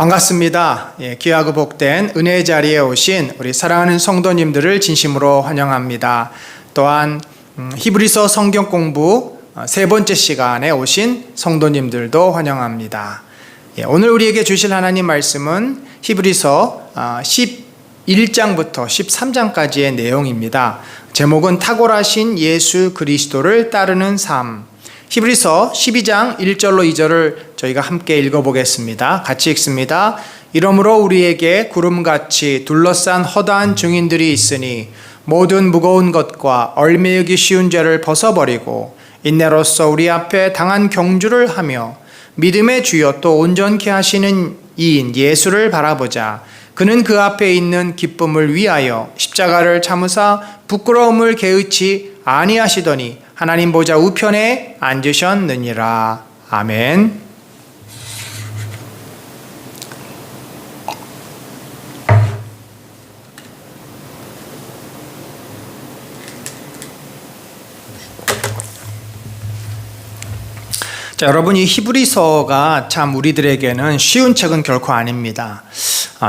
반갑습니다. 귀하고 복된 은혜의 자리에 오신 우리 사랑하는 성도님들을 진심으로 환영합니다. 또한 히브리서 성경 공부 세 번째 시간에 오신 성도님들도 환영합니다. 오늘 우리에게 주실 하나님 말씀은 히브리서 11장부터 13장까지의 내용입니다. 제목은 탁월하신 예수 그리스도를 따르는 삶. 히브리서 12장 1절로 2절을 저희가 함께 읽어보겠습니다. 같이 읽습니다. 이러므로 우리에게 구름같이 둘러싼 허다한 증인들이 있으니 모든 무거운 것과 얽매이기 쉬운 죄를 벗어버리고 인내로써 우리 앞에 당한 경주를 하며 믿음의 주여 또 온전케 하시는 이인 예수를 바라보자. 그는 그 앞에 있는 기쁨을 위하여 십자가를 참으사 부끄러움을 개의치 아니하시더니 하나님 보좌 우편에 앉으셨느니라. 아멘. 자, 여러분, 이 히브리서가 참 우리들에게는 쉬운 책은 결코 아닙니다.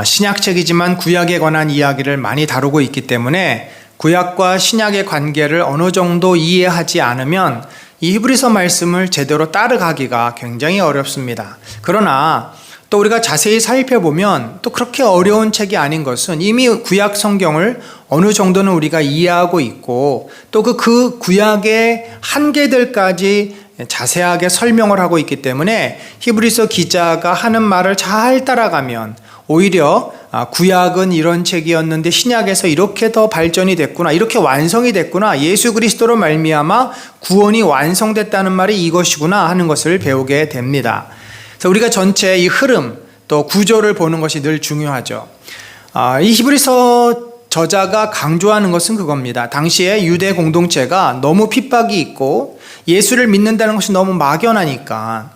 신약책이지만 구약에 관한 이야기를 많이 다루고 있기 때문에 구약과 신약의 관계를 어느 정도 이해하지 않으면 이 히브리서 말씀을 제대로 따라가기가 굉장히 어렵습니다. 그러나 또 우리가 자세히 살펴보면 또 그렇게 어려운 책이 아닌 것은 이미 구약 성경을 어느 정도는 우리가 이해하고 있고 또 그 구약의 한계들까지 자세하게 설명을 하고 있기 때문에 히브리서 기자가 하는 말을 잘 따라가면 오히려 구약은 이런 책이었는데 신약에서 이렇게 더 발전이 됐구나, 이렇게 완성이 됐구나, 예수 그리스도로 말미암아 구원이 완성됐다는 말이 이것이구나 하는 것을 배우게 됩니다. 그래서 우리가 전체 이 흐름 또 구조를 보는 것이 늘 중요하죠. 이 히브리서 저자가 강조하는 것은 그겁니다. 당시에 유대 공동체가 너무 핍박이 있고 예수를 믿는다는 것이 너무 막연하니까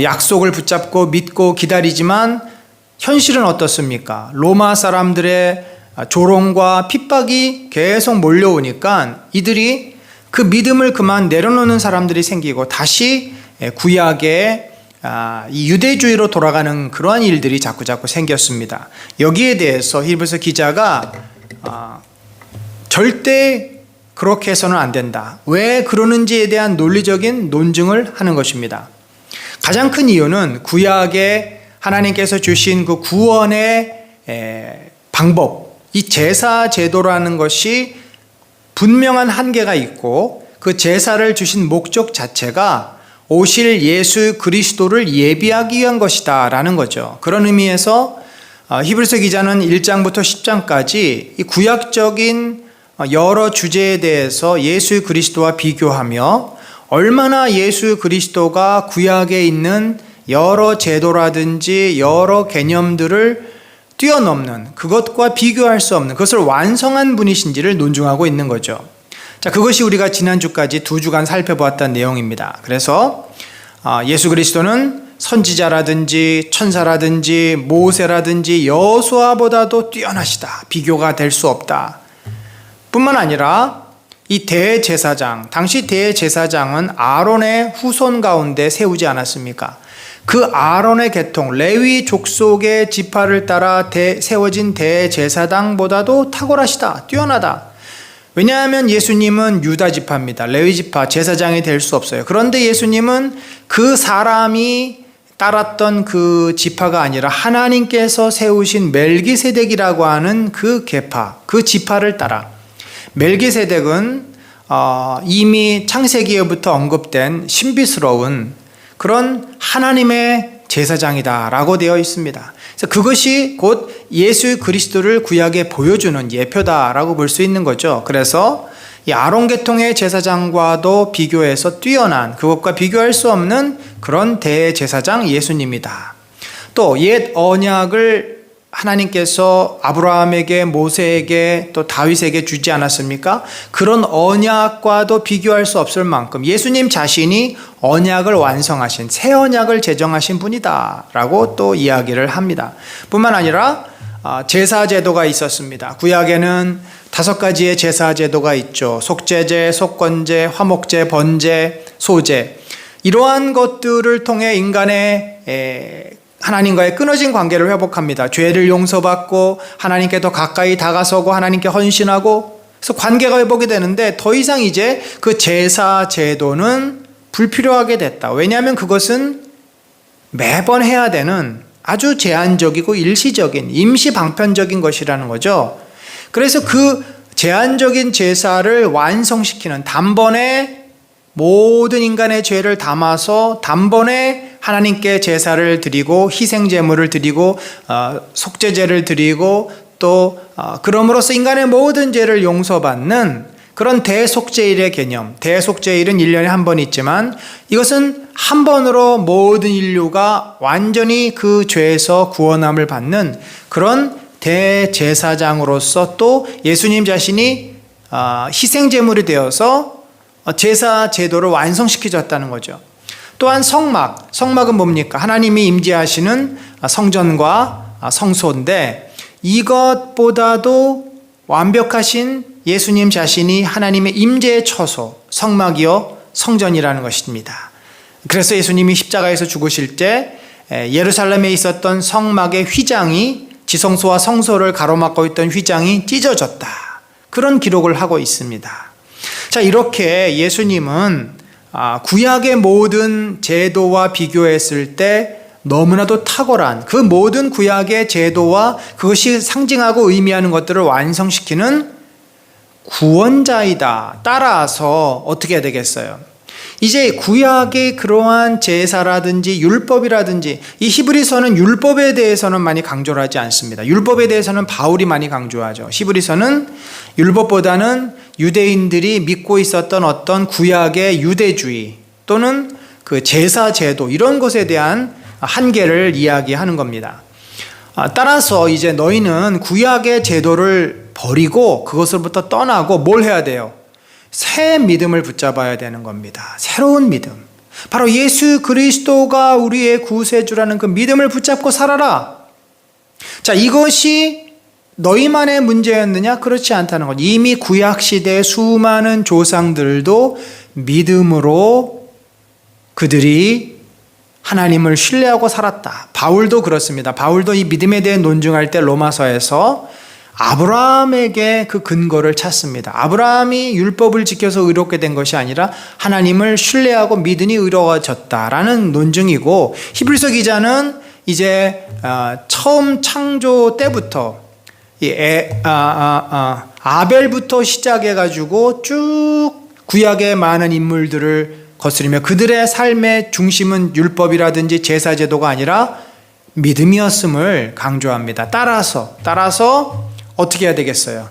약속을 붙잡고 믿고 기다리지만 현실은 어떻습니까? 로마 사람들의 조롱과 핍박이 계속 몰려오니까 이들이 그 믿음을 그만 내려놓는 사람들이 생기고 다시 구약의 이 유대주의로 돌아가는 그러한 일들이 자꾸자꾸 생겼습니다. 여기에 대해서 히브리서 기자가 절대 그렇게 해서는 안 된다. 왜 그러는지에 대한 논리적인 논증을 하는 것입니다. 가장 큰 이유는 구약의 하나님께서 주신 그 구원의 방법, 이 제사 제도라는 것이 분명한 한계가 있고 그 제사를 주신 목적 자체가 오실 예수 그리스도를 예비하기 위한 것이다 라는 거죠. 그런 의미에서 히브리서 기자는 1장부터 10장까지 이 구약적인 여러 주제에 대해서 예수 그리스도와 비교하며 얼마나 예수 그리스도가 구약에 있는 여러 제도라든지 여러 개념들을 뛰어넘는, 그것과 비교할 수 없는, 그것을 완성한 분이신지를 논증하고 있는 거죠. 자, 그것이 우리가 지난주까지 2주간 살펴보았던 내용입니다. 그래서 예수 그리스도는 선지자라든지 천사라든지 모세라든지 여호수아보다도 뛰어나시다, 비교가 될 수 없다 뿐만 아니라 이 대제사장, 당시 대제사장은 아론의 후손 가운데 세우지 않았습니까? 그 아론의 계통, 레위 족속의 지파를 따라 세워진 대제사장보다도 탁월하시다, 뛰어나다. 왜냐하면 예수님은 유다 지파입니다. 레위 지파, 제사장이 될 수 없어요. 그런데 예수님은 그 사람이 따랐던 그 지파가 아니라 하나님께서 세우신 멜기세덱이라고 하는 그 계파, 그 지파를 따라. 멜기세덱은 이미 창세기에부터 언급된 신비스러운 그런 하나님의 제사장이다라고 되어 있습니다. 그래서 그것이 곧 예수 그리스도를 구약에 보여주는 예표다라고 볼 수 있는 거죠. 그래서 이 아론 계통의 제사장과도 비교해서 뛰어난, 그것과 비교할 수 없는 그런 대제사장 예수님이다. 또 옛 언약을 하나님께서 아브라함에게, 모세에게, 또 다윗에게 주지 않았습니까? 그런 언약과도 비교할 수 없을 만큼 예수님 자신이 언약을 완성하신, 새 언약을 제정하신 분이다 라고 또 이야기를 합니다. 뿐만 아니라 제사 제도가 있었습니다. 구약에는 5가지의 제사 제도가 있죠. 속죄제, 속건제, 화목제, 번제, 소제. 이러한 것들을 통해 인간의 하나님과의 끊어진 관계를 회복합니다. 죄를 용서받고 하나님께 더 가까이 다가서고 하나님께 헌신하고, 그래서 관계가 회복이 되는데 더 이상 이제 그 제사 제도는 불필요하게 됐다. 왜냐하면 그것은 매번 해야 되는 아주 제한적이고 일시적인 임시 방편적인 것이라는 거죠. 그래서 그 제한적인 제사를 완성시키는, 단번에 모든 인간의 죄를 담아서 단번에 하나님께 제사를 드리고 희생제물을 드리고 속죄제를 드리고 또 그럼으로써 인간의 모든 죄를 용서받는 그런 대속죄일의 개념. 대속죄일은 1년에 한 번 있지만 이것은 한 번으로 모든 인류가 완전히 그 죄에서 구원함을 받는 그런 대제사장으로서 또 예수님 자신이 희생제물이 되어서 제사 제도를 완성시켜줬다는 거죠. 또한 성막은 뭡니까? 하나님이 임재하시는 성전과 성소인데 이것보다도 완벽하신 예수님 자신이 하나님의 임재의 처소, 성막이요 성전이라는 것입니다. 그래서 예수님이 십자가에서 죽으실 때 예루살렘에 있었던 성막의 휘장이, 지성소와 성소를 가로막고 있던 휘장이 찢어졌다, 그런 기록을 하고 있습니다. 자, 이렇게 예수님은 구약의 모든 제도와 비교했을 때 너무나도 탁월한 그 모든 구약의 제도와 그것이 상징하고 의미하는 것들을 완성시키는 구원자이다. 따라서 어떻게 해야 되겠어요? 이제 구약의 그러한 제사라든지 율법이라든지, 이 히브리서는 율법에 대해서는 많이 강조를 하지 않습니다. 율법에 대해서는 바울이 많이 강조하죠. 히브리서는 율법보다는 유대인들이 믿고 있었던 어떤 구약의 유대주의 또는 그 제사 제도, 이런 것에 대한 한계를 이야기하는 겁니다. 따라서 이제 너희는 구약의 제도를 버리고 그것으로부터 떠나고 뭘 해야 돼요? 새 믿음을 붙잡아야 되는 겁니다. 새로운 믿음. 바로 예수 그리스도가 우리의 구세주라는 그 믿음을 붙잡고 살아라. 자, 이것이 너희만의 문제였느냐? 그렇지 않다는 것. 이미 구약시대의 수많은 조상들도 믿음으로 그들이 하나님을 신뢰하고 살았다. 바울도 그렇습니다. 바울도 이 믿음에 대해 논증할 때 로마서에서 아브라함에게 그 근거를 찾습니다. 아브라함이 율법을 지켜서 의롭게 된 것이 아니라 하나님을 신뢰하고 믿으니 의로워졌다라는 논증이고, 히브리서 기자는 이제 처음 창조 때부터 아벨부터 시작해가지고 쭉 구약의 많은 인물들을 거스르며 그들의 삶의 중심은 율법이라든지 제사제도가 아니라 믿음이었음을 강조합니다. 따라서 어떻게 해야 되겠어요?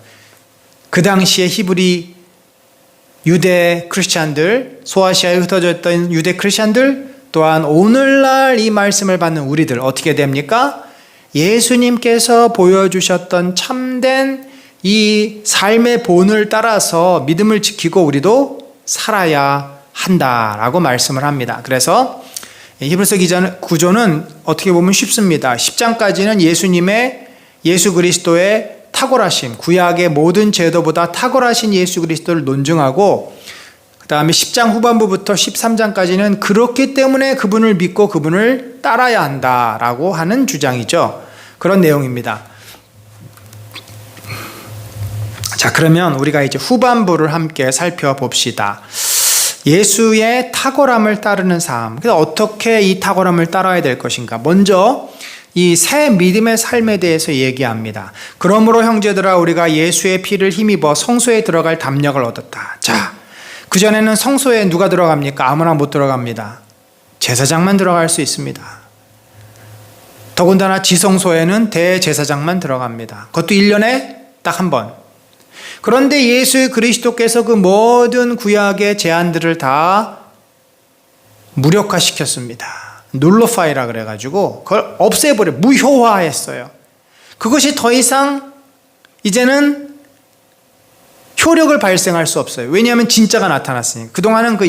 그 당시에 히브리 유대 크리스찬들, 소아시아에 흩어져 있던 유대 크리스찬들, 또한 오늘날 이 말씀을 받는 우리들 어떻게 됩니까? 예수님께서 보여주셨던 참된 이 삶의 본을 따라서 믿음을 지키고 우리도 살아야 한다라고 말씀을 합니다. 그래서 히브리서 기자는 구조는 어떻게 보면 쉽습니다. 10장까지는 예수 그리스도의 탁월하심, 구약의 모든 제도보다 탁월하신 예수 그리스도를 논증하고, 그 다음에 10장 후반부부터 13장까지는 그렇기 때문에 그분을 믿고 그분을 따라야 한다라고 하는 주장이죠. 그런 내용입니다. 자, 그러면 우리가 이제 후반부를 함께 살펴봅시다. 예수의 탁월함을 따르는 삶. 그래서 어떻게 이 탁월함을 따라야 될 것인가? 먼저 이 새 믿음의 삶에 대해서 얘기합니다. 그러므로 형제들아, 우리가 예수의 피를 힘입어 성소에 들어갈 담력을 얻었다. 자, 그전에는 성소에 누가 들어갑니까? 아무나 못 들어갑니다. 제사장만 들어갈 수 있습니다. 더군다나 지성소에는 대제사장만 들어갑니다. 그것도 1년에 딱 한 번. 그런데 예수 그리스도께서 그 모든 구약의 제한들을 다 무력화시켰습니다. 눌러파이라 그래가지고 그걸 없애버려, 무효화했어요. 그것이 더 이상 이제는 효력을 발생할 수 없어요. 왜냐하면 진짜가 나타났으니까. 그동안은 그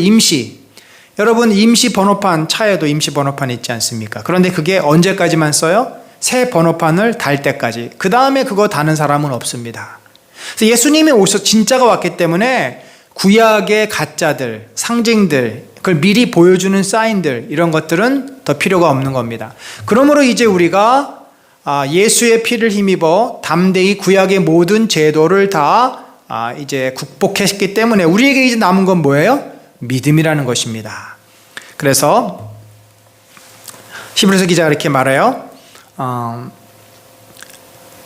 여러분 임시 번호판, 차에도 임시 번호판 있지 않습니까? 그런데 그게 언제까지만 써요? 새 번호판을 달 때까지. 그 다음에 그거 다는 사람은 없습니다. 그래서 예수님이 오셔서 진짜가 왔기 때문에 구약의 가짜들, 상징들, 그걸 미리 보여주는 사인들, 이런 것들은 더 필요가 없는 겁니다. 그러므로 이제 우리가 예수의 피를 힘입어 담대히 구약의 모든 제도를 다 이제 극복했기 때문에 우리에게 이제 남은 건 뭐예요? 믿음이라는 것입니다. 그래서 히브리서 기자가 이렇게 말해요.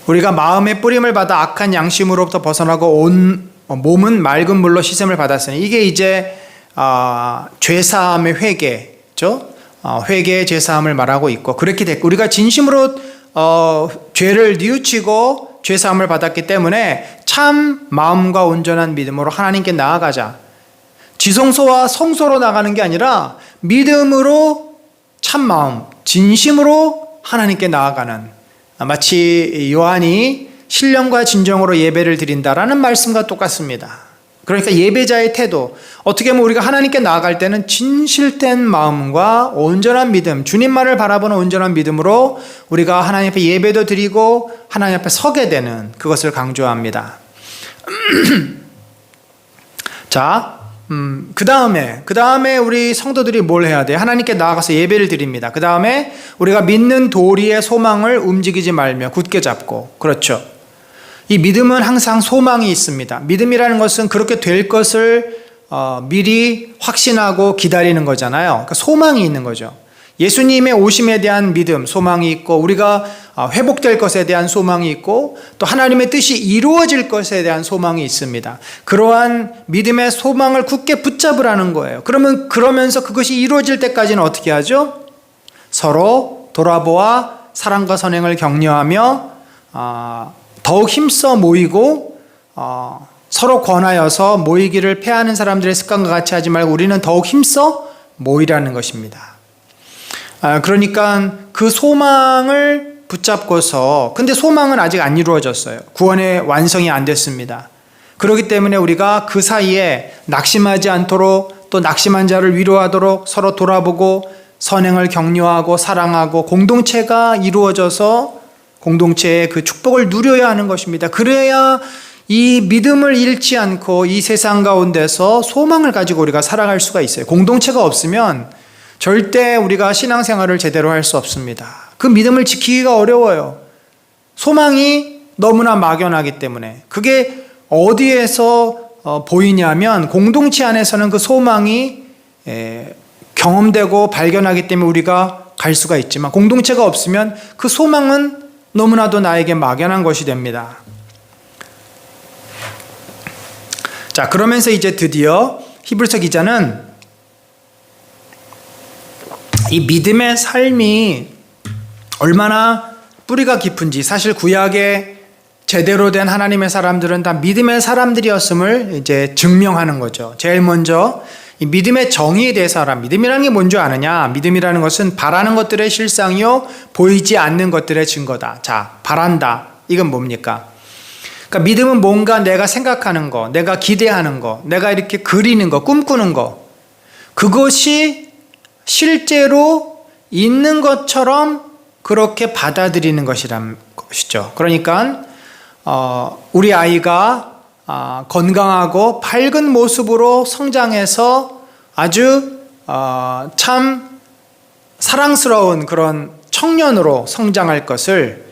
우리가 마음의 뿌림을 받아 악한 양심으로부터 벗어나고 온 몸은 맑은 물로 씻음을 받았으니, 이게 이제 죄사함의 회개죠. 회개의 죄사함을 말하고 있고, 그렇게 됐고 우리가 진심으로 죄를 뉘우치고 죄사함을 받았기 때문에 참 마음과 온전한 믿음으로 하나님께 나아가자. 지성소와 성소로 나가는 게 아니라 믿음으로 참 마음, 진심으로 하나님께 나아가는, 마치 요한이 신령과 진정으로 예배를 드린다라는 말씀과 똑같습니다. 그러니까 예배자의 태도, 어떻게 보면 우리가 하나님께 나아갈 때는 진실된 마음과 온전한 믿음, 주님만을 바라보는 온전한 믿음으로 우리가 하나님 앞에 예배도 드리고 하나님 앞에 서게 되는, 그것을 강조합니다. 자, 그 다음에 우리 성도들이 뭘 해야 돼요? 하나님께 나아가서 예배를 드립니다. 그 다음에 우리가 믿는 도리의 소망을 움직이지 말며 굳게 잡고, 그렇죠. 이 믿음은 항상 소망이 있습니다. 믿음이라는 것은 그렇게 될 것을 미리 확신하고 기다리는 거잖아요. 그러니까 소망이 있는 거죠. 예수님의 오심에 대한 믿음, 소망이 있고, 우리가 회복될 것에 대한 소망이 있고, 또 하나님의 뜻이 이루어질 것에 대한 소망이 있습니다. 그러한 믿음의 소망을 굳게 붙잡으라는 거예요. 그러면서 그것이 이루어질 때까지는 어떻게 하죠? 서로 돌아보아 사랑과 선행을 격려하며 더욱 힘써 모이고, 서로 권하여서 모이기를 패하는 사람들의 습관과 같이 하지 말고 우리는 더욱 힘써 모이라는 것입니다. 그러니까 그 소망을 붙잡고서, 근데 소망은 아직 안 이루어졌어요. 구원의 완성이 안 됐습니다. 그렇기 때문에 우리가 그 사이에 낙심하지 않도록, 또 낙심한 자를 위로하도록 서로 돌아보고 선행을 격려하고 사랑하고 공동체가 이루어져서 공동체의 그 축복을 누려야 하는 것입니다. 그래야 이 믿음을 잃지 않고 이 세상 가운데서 소망을 가지고 우리가 살아갈 수가 있어요. 공동체가 없으면 절대 우리가 신앙생활을 제대로 할 수 없습니다. 그 믿음을 지키기가 어려워요. 소망이 너무나 막연하기 때문에. 그게 어디에서 보이냐면 공동체 안에서는 그 소망이 경험되고 발견하기 때문에 우리가 갈 수가 있지만, 공동체가 없으면 그 소망은 너무나도 나에게 막연한 것이 됩니다. 자, 그러면서 이제 드디어 히브리서 기자는 이 믿음의 삶이 얼마나 뿌리가 깊은지, 사실 구약의 제대로 된 하나님의 사람들은 다 믿음의 사람들이었음을 이제 증명하는 거죠. 제일 먼저 이 믿음의 정의에 대해서 알아. 믿음이라는 게 뭔지 아느냐? 믿음이라는 것은 바라는 것들의 실상이요 보이지 않는 것들의 증거다. 자, 바란다. 이건 뭡니까? 그러니까 믿음은 뭔가 내가 생각하는 거, 내가 기대하는 거, 내가 이렇게 그리는 거, 꿈꾸는 거, 그것이 실제로 있는 것처럼 그렇게 받아들이는 것이란 것이죠. 그러니까 우리 아이가 건강하고 밝은 모습으로 성장해서 아주 참 사랑스러운 그런 청년으로 성장할 것을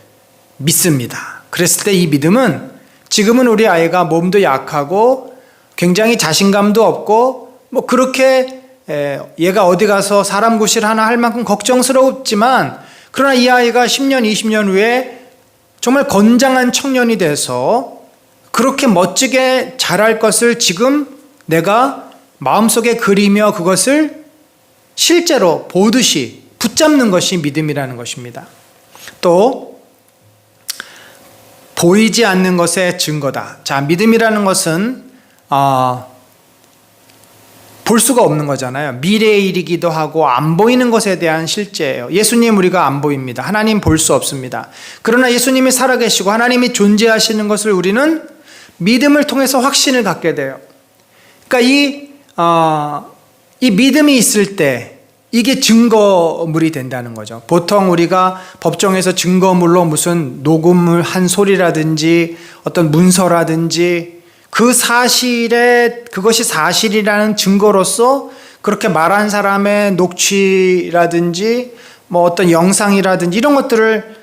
믿습니다. 그랬을 때 이 믿음은, 지금은 우리 아이가 몸도 약하고 굉장히 자신감도 없고 뭐 그렇게 얘가 어디 가서 사람 구실 하나 할 만큼 걱정스럽지만, 그러나 이 아이가 10년, 20년 후에 정말 건장한 청년이 돼서 그렇게 멋지게 자랄 것을 지금 내가 마음속에 그리며 그것을 실제로 보듯이 붙잡는 것이 믿음이라는 것입니다. 또 보이지 않는 것의 증거다. 자, 믿음이라는 것은 볼 수가 없는 거잖아요. 미래의 일이기도 하고 안 보이는 것에 대한 실제예요. 예수님 우리가 안 보입니다. 하나님 볼 수 없습니다. 그러나 예수님이 살아계시고 하나님이 존재하시는 것을 우리는 믿음을 통해서 확신을 갖게 돼요. 그러니까 이 믿음이 있을 때 이게 증거물이 된다는 거죠. 보통 우리가 법정에서 증거물로 무슨 녹음을 한 소리라든지 어떤 문서라든지 그 사실에, 그것이 사실이라는 증거로서 그렇게 말한 사람의 녹취라든지 뭐 어떤 영상이라든지 이런 것들을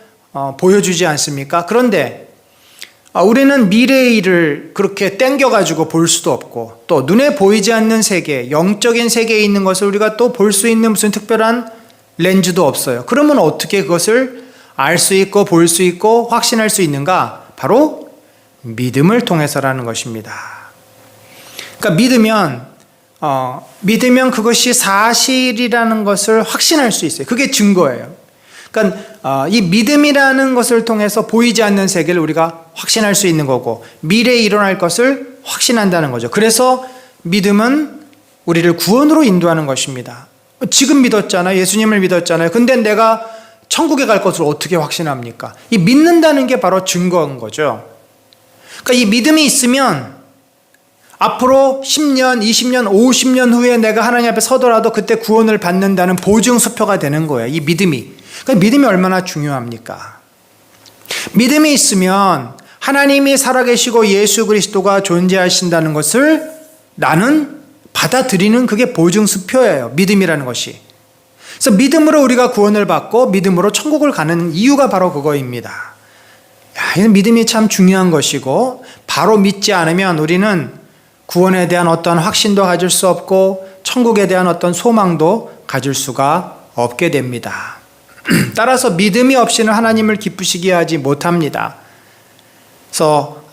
보여주지 않습니까? 그런데 우리는 미래의 일을 그렇게 땡겨가지고 볼 수도 없고, 또 눈에 보이지 않는 세계, 영적인 세계에 있는 것을 우리가 또 볼 수 있는 무슨 특별한 렌즈도 없어요. 그러면 어떻게 그것을 알 수 있고 볼 수 있고 확신할 수 있는가? 바로 믿음을 통해서라는 것입니다. 그러니까 믿으면 그것이 사실이라는 것을 확신할 수 있어요. 그게 증거예요. 그러니까 이 믿음이라는 것을 통해서 보이지 않는 세계를 우리가 확신할 수 있는 거고, 미래에 일어날 것을 확신한다는 거죠. 그래서 믿음은 우리를 구원으로 인도하는 것입니다. 지금 믿었잖아요. 예수님을 믿었잖아요. 근데 내가 천국에 갈 것을 어떻게 확신합니까? 이 믿는다는 게 바로 증거인 거죠. 그러니까 이 믿음이 있으면 앞으로 10년, 20년, 50년 후에 내가 하나님 앞에 서더라도 그때 구원을 받는다는 보증수표가 되는 거예요. 이 믿음이. 그러니까 믿음이 얼마나 중요합니까? 믿음이 있으면 하나님이 살아계시고 예수 그리스도가 존재하신다는 것을 나는 받아들이는, 그게 보증수표예요. 믿음이라는 것이. 그래서 믿음으로 우리가 구원을 받고 믿음으로 천국을 가는 이유가 바로 그거입니다. 이 믿음이 참 중요한 것이고, 바로 믿지 않으면 우리는 구원에 대한 어떤 확신도 가질 수 없고 천국에 대한 어떤 소망도 가질 수가 없게 됩니다. 따라서 믿음이 없이는 하나님을 기쁘시게 하지 못합니다. 그래서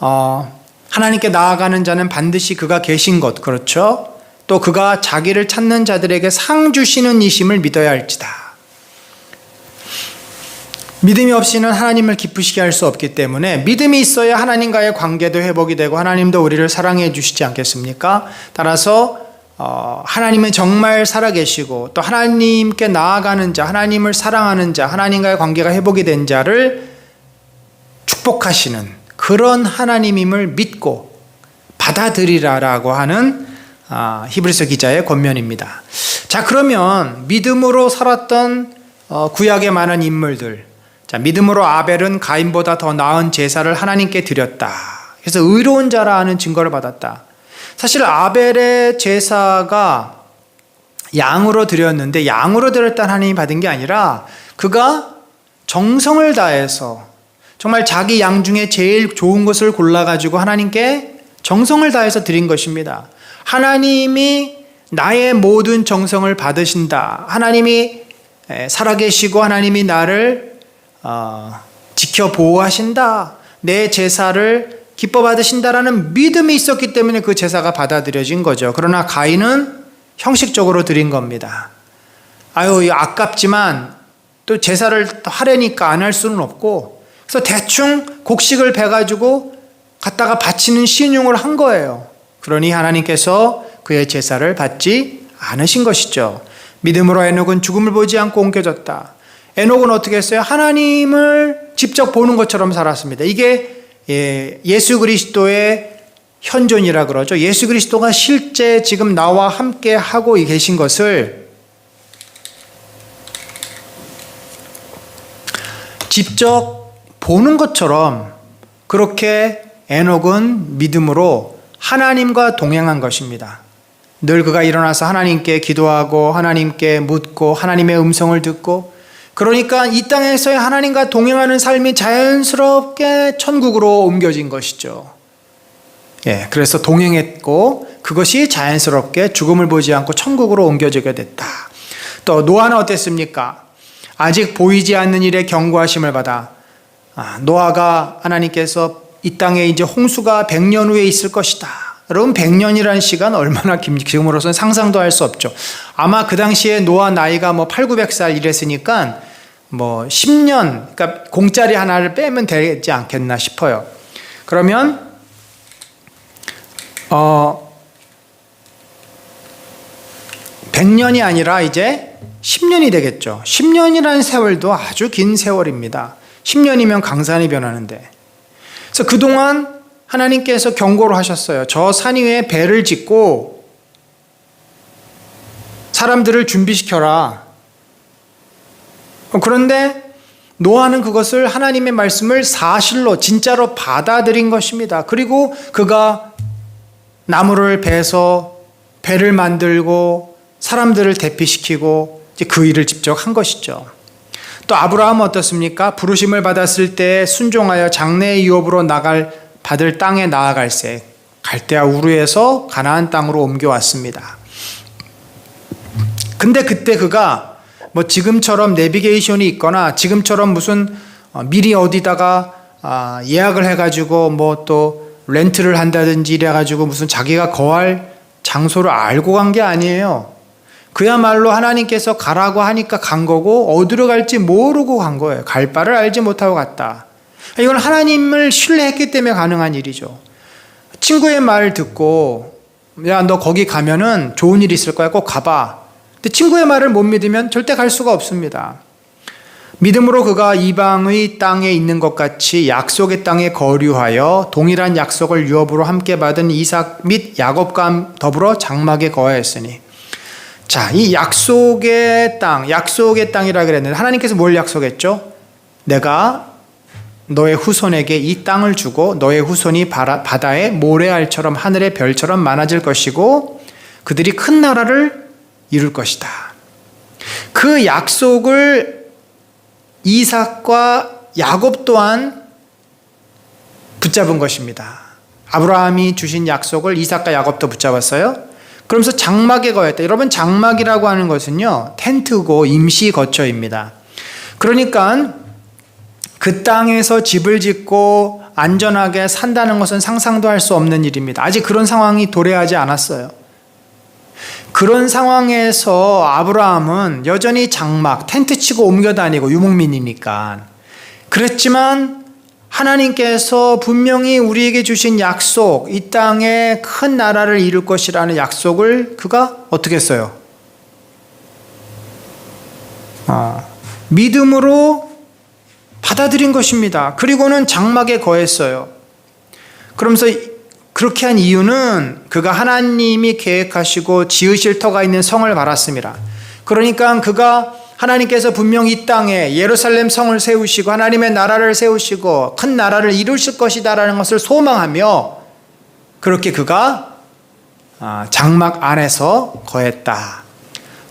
하나님께 나아가는 자는 반드시 그가 계신 것, 그렇죠? 또 그가 자기를 찾는 자들에게 상 주시는 이심을 믿어야 할지다. 믿음이 없이는 하나님을 기쁘시게 할 수 없기 때문에 믿음이 있어야 하나님과의 관계도 회복이 되고 하나님도 우리를 사랑해 주시지 않겠습니까? 따라서 하나님은 정말 살아계시고 또 하나님께 나아가는 자, 하나님을 사랑하는 자, 하나님과의 관계가 회복이 된 자를 축복하시는 그런 하나님임을 믿고 받아들이라라고 하는 히브리서 기자의 권면입니다. 자, 그러면 믿음으로 살았던 구약의 많은 인물들, 자, 믿음으로 아벨은 가인보다 더 나은 제사를 하나님께 드렸다. 그래서 의로운 자라 하는 증거를 받았다. 사실 아벨의 제사가 양으로 드렸는데 양으로 드렸다는 하나님이 받은 게 아니라 그가 정성을 다해서 정말 자기 양 중에 제일 좋은 것을 골라가지고 하나님께 정성을 다해서 드린 것입니다. 하나님이 나의 모든 정성을 받으신다. 하나님이 살아계시고 하나님이 나를 지켜 보호하신다. 내 제사를 기뻐 받으신다라는 믿음이 있었기 때문에 그 제사가 받아들여진 거죠. 그러나 가인은 형식적으로 드린 겁니다. 아깝지만 또 제사를 하려니까 안 할 수는 없고, 그래서 대충 곡식을 베가지고 갖다가 바치는 신용을 한 거예요. 그러니 하나님께서 그의 제사를 받지 않으신 것이죠. 믿음으로 에녹은 죽음을 보지 않고 옮겨졌다. 에녹은 어떻게 했어요? 하나님을 직접 보는 것처럼 살았습니다. 이게 예수 그리스도의 현존이라 그러죠. 예수 그리스도가 실제 지금 나와 함께 하고 계신 것을 직접 보는 것처럼 그렇게 에녹은 믿음으로 하나님과 동행한 것입니다. 늘 그가 일어나서 하나님께 기도하고 하나님께 묻고 하나님의 음성을 듣고, 그러니까 이 땅에서의 하나님과 동행하는 삶이 자연스럽게 천국으로 옮겨진 것이죠. 그래서 동행했고 그것이 자연스럽게 죽음을 보지 않고 천국으로 옮겨지게 됐다. 또 노아는 어땠습니까? 아직 보이지 않는 일에 경고하심을 받아 노아가 하나님께서 이 땅에 이제 홍수가 100년 후에 있을 것이다. 여러분 100년이라는 시간 얼마나 긴지 지금으로서는 상상도 할 수 없죠. 아마 그 당시에 노아 나이가 800~900살 이랬으니까 10년, 그러니까 공짜리 하나를 빼면 되지 않겠나 싶어요. 그러면 100년이 아니라 이제 10년이 되겠죠. 10년이라는 세월도 아주 긴 세월입니다. 10년이면 강산이 변하는데. 그래서 그동안 하나님께서 경고를 하셨어요. 저 산 위에 배를 짓고 사람들을 준비시켜라. 그런데 노아는 그것을 하나님의 말씀을 사실로 진짜로 받아들인 것입니다. 그리고 그가 나무를 베서 배를 만들고 사람들을 대피시키고 이제 그 일을 직접 한 것이죠. 또 아브라함은 어떻습니까? 부르심을 받았을 때 순종하여 장래의 유업으로 받을 땅에 나아갈새 갈대아 우르에서 가나안 땅으로 옮겨왔습니다. 근데 그때 그가 뭐 지금처럼 내비게이션이 있거나 지금처럼 무슨 미리 어디다가 예약을 해가지고 뭐 또 렌트를 한다든지 이래가지고 무슨 자기가 거할 장소를 알고 간 게 아니에요. 그야말로 하나님께서 가라고 하니까 간 거고 어디로 갈지 모르고 간 거예요. 갈 바를 알지 못하고 갔다. 이건 하나님을 신뢰했기 때문에 가능한 일이죠. 친구의 말 듣고 야, 너 거기 가면은 좋은 일 있을 거야. 꼭 가봐. 근데 친구의 말을 못 믿으면 절대 갈 수가 없습니다. 믿음으로 그가 이방의 땅에 있는 것 같이 약속의 땅에 거류하여 동일한 약속을 유업으로 함께 받은 이삭 및 야곱과 더불어 장막에 거하였으니. 자, 이 약속의 땅이라 그랬는데 하나님께서 뭘 약속했죠? 내가 너의 후손에게 이 땅을 주고 너의 후손이 바다의 모래알처럼 하늘의 별처럼 많아질 것이고 그들이 큰 나라를 이룰 것이다. 그 약속을 이삭과 야곱 또한 붙잡은 것입니다. 아브라함이 주신 약속을 이삭과 야곱도 붙잡았어요. 그러면서 장막에 거했다. 여러분, 장막이라고 하는 것은요, 텐트고 임시 거처입니다. 그러니까 그 땅에서 집을 짓고 안전하게 산다는 것은 상상도 할 수 없는 일입니다. 아직 그런 상황이 도래하지 않았어요. 그런 상황에서 아브라함은 여전히 장막, 텐트 치고 옮겨 다니고 유목민이니까. 그랬지만 하나님께서 분명히 우리에게 주신 약속, 이 땅에 큰 나라를 이룰 것이라는 약속을 그가 어떻게 했어요? 믿음으로 받아들인 것입니다. 그리고는 장막에 거했어요. 그러면서 그렇게 한 이유는 그가 하나님이 계획하시고 지으실 터가 있는 성을 바랐습니다. 그러니까 그가 하나님께서 분명 이 땅에 예루살렘 성을 세우시고 하나님의 나라를 세우시고 큰 나라를 이루실 것이다라는 것을 소망하며 그렇게 그가 장막 안에서 거했다.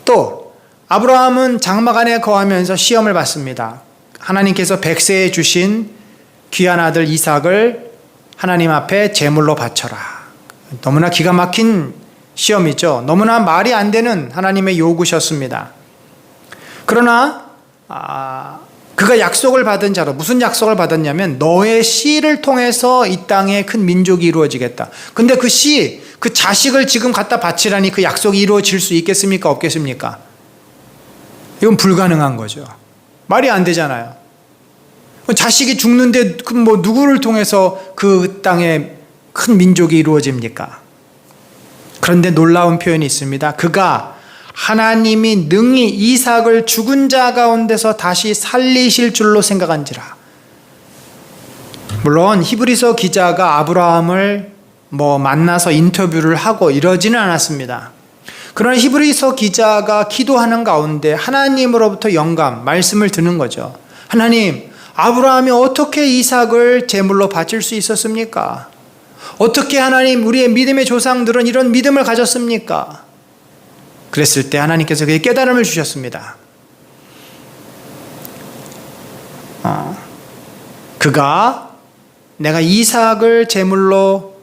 또 아브라함은 장막 안에 거하면서 시험을 받습니다. 하나님께서 백세에 주신 귀한 아들 이삭을 하나님 앞에 제물로 바쳐라. 너무나 기가 막힌 시험이죠. 너무나 말이 안 되는 하나님의 요구셨습니다. 그러나 그가 약속을 받은 자로 무슨 약속을 받았냐면 너의 씨를 통해서 이 땅에 큰 민족이 이루어지겠다. 근데 그 씨, 그 자식을 지금 갖다 바치라니 그 약속이 이루어질 수 있겠습니까? 없겠습니까? 이건 불가능한 거죠. 말이 안 되잖아요. 자식이 죽는데 뭐 누구를 통해서 그 땅에 큰 민족이 이루어집니까? 그런데 놀라운 표현이 있습니다. 그가 하나님이 능히 이삭을 죽은 자 가운데서 다시 살리실 줄로 생각한지라. 물론 히브리서 기자가 아브라함을 뭐 만나서 인터뷰를 하고 이러지는 않았습니다. 그러나 히브리서 기자가 기도하는 가운데 하나님으로부터 영감, 말씀을 듣는 거죠. 하나님, 아브라함이 어떻게 이삭을 제물로 바칠 수 있었습니까? 어떻게 하나님, 우리의 믿음의 조상들은 이런 믿음을 가졌습니까? 그랬을 때 하나님께서 그에게 깨달음을 주셨습니다. 그가 내가 이삭을 제물로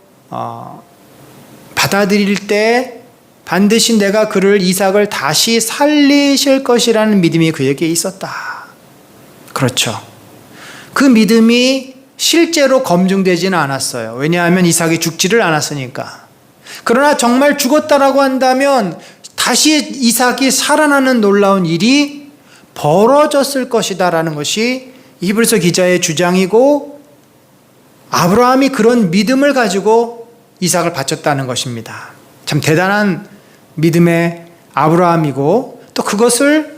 받아들일 때 반드시 내가 그를 이삭을 다시 살리실 것이라는 믿음이 그에게 있었다. 그렇죠. 그 믿음이 실제로 검증되지는 않았어요. 왜냐하면 이삭이 죽지를 않았으니까. 그러나 정말 죽었다라고 한다면 다시 이삭이 살아나는 놀라운 일이 벌어졌을 것이다라는 것이 히브리서 기자의 주장이고 아브라함이 그런 믿음을 가지고 이삭을 바쳤다는 것입니다. 참 대단한 믿음의 아브라함이고 또 그것을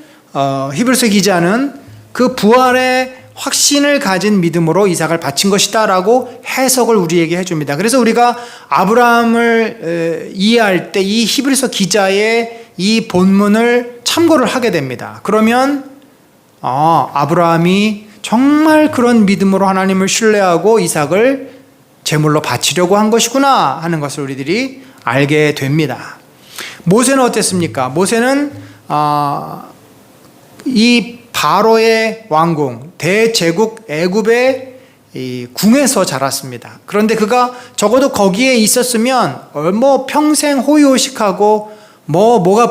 히브리서 기자는 그 부활의 확신을 가진 믿음으로 이삭을 바친 것이다 라고 해석을 우리에게 해줍니다. 그래서 우리가 아브라함을 이해할 때 이 히브리서 기자의 이 본문을 참고를 하게 됩니다. 그러면 아브라함이 정말 그런 믿음으로 하나님을 신뢰하고 이삭을 제물로 바치려고 한 것이구나 하는 것을 우리들이 알게 됩니다. 모세는 어땠습니까? 모세는 이 바로의 왕궁, 대제국 애굽의 이 궁에서 자랐습니다. 그런데 그가 적어도 거기에 있었으면 뭐 평생 호의호식하고 뭐가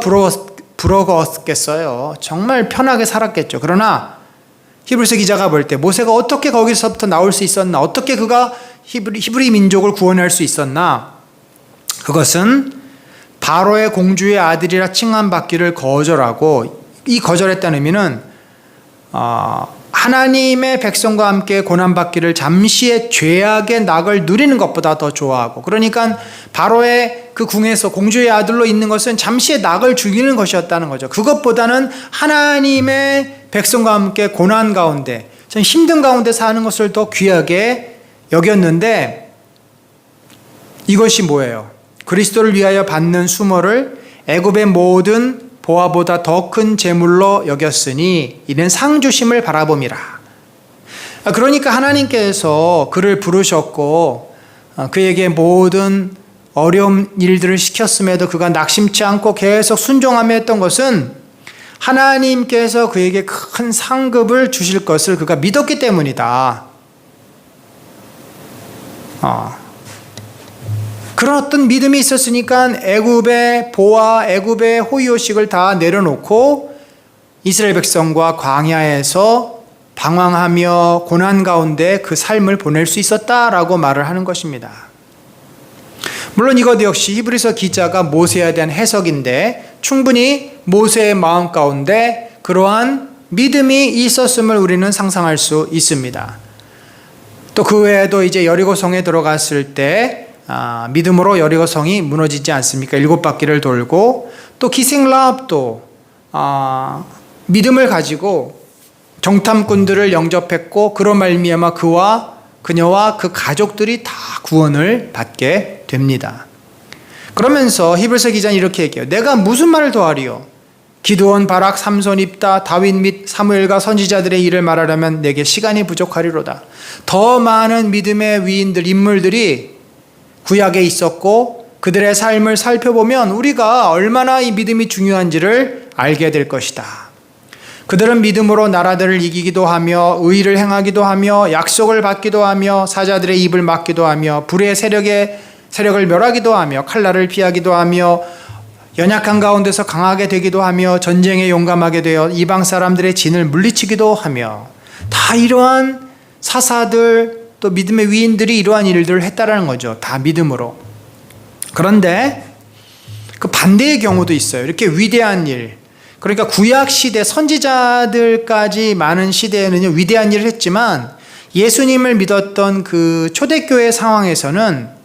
부러웠겠어요. 정말 편하게 살았겠죠. 그러나 히브리서 기자가 볼 때 모세가 어떻게 거기서부터 나올 수 있었나, 어떻게 그가 히브리 민족을 구원할 수 있었나, 그것은 바로의 공주의 아들이라 칭함받기를 거절하고, 이 거절했다는 의미는 하나님의 백성과 함께 고난받기를 잠시의 죄악의 낙을 누리는 것보다 더 좋아하고, 그러니까 바로의 그 궁에서 공주의 아들로 있는 것은 잠시의 낙을 죽이는 것이었다는 거죠. 그것보다는 하나님의 백성과 함께 고난 가운데, 좀 힘든 가운데 사는 것을 더 귀하게 여겼는데, 이것이 뭐예요? 그리스도를 위하여 받는 수모를 애굽의 모든 보화보다 더 큰 재물로 여겼으니 이는 상 주심을 바라봄이라. 그러니까 하나님께서 그를 부르셨고 그에게 모든 어려운 일들을 시켰음에도 그가 낙심치 않고 계속 순종하며 했던 것은 하나님께서 그에게 큰 상급을 주실 것을 그가 믿었기 때문이다. 그런 어떤 믿음이 있었으니까 애굽의 보화, 애굽의 호의호식을 다 내려놓고 이스라엘 백성과 광야에서 방황하며 고난 가운데 그 삶을 보낼 수 있었다라고 말을 하는 것입니다. 물론 이것 역시 히브리서 기자가 모세에 대한 해석인데 충분히 모세의 마음 가운데 그러한 믿음이 있었음을 우리는 상상할 수 있습니다. 또 그 외에도 이제 여리고성에 들어갔을 때 믿음으로 여리고성이 무너지지 않습니까? 7바퀴를 돌고, 또 기생라합도 믿음을 가지고 정탐꾼들을 영접했고 그로 말미암아 그녀와 그 가족들이 다 구원을 받게 됩니다. 그러면서 히브리서 기자는 이렇게 얘기해요. 내가 무슨 말을 더하리요? 기드온, 바락, 삼손, 입다, 다윗 및 사무엘과 선지자들의 일을 말하려면 내게 시간이 부족하리로다. 더 많은 믿음의 위인들, 인물들이 구약에 있었고 그들의 삶을 살펴보면 우리가 얼마나 이 믿음이 중요한지를 알게 될 것이다. 그들은 믿음으로 나라들을 이기기도 하며 의를 행하기도 하며 약속을 받기도 하며 사자들의 입을 막기도 하며 불의 세력을 멸하기도 하며 칼날을 피하기도 하며 연약한 가운데서 강하게 되기도 하며 전쟁에 용감하게 되어 이방 사람들의 진을 물리치기도 하며, 다 이러한 사사들 또 믿음의 위인들이 이러한 일들을 했다라는 거죠. 다 믿음으로. 그런데 그 반대의 경우도 있어요. 이렇게 위대한 일, 그러니까 구약 시대 선지자들까지 많은 시대에는 위대한 일을 했지만 예수님을 믿었던 그 초대교회 상황에서는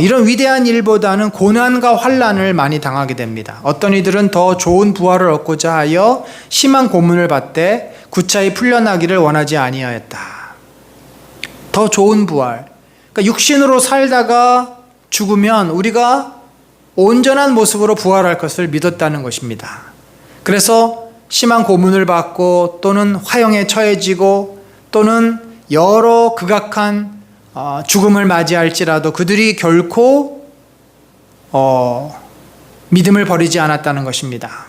이런 위대한 일보다는 고난과 환난을 많이 당하게 됩니다. 어떤 이들은 더 좋은 부활을 얻고자 하여 심한 고문을 받되 구차히 풀려나기를 원하지 아니하였다. 더 좋은 부활, 그러니까 육신으로 살다가 죽으면 우리가 온전한 모습으로 부활할 것을 믿었다는 것입니다. 그래서 심한 고문을 받고 또는 화형에 처해지고 또는 여러 극악한 죽음을 맞이할지라도 그들이 결코 믿음을 버리지 않았다는 것입니다.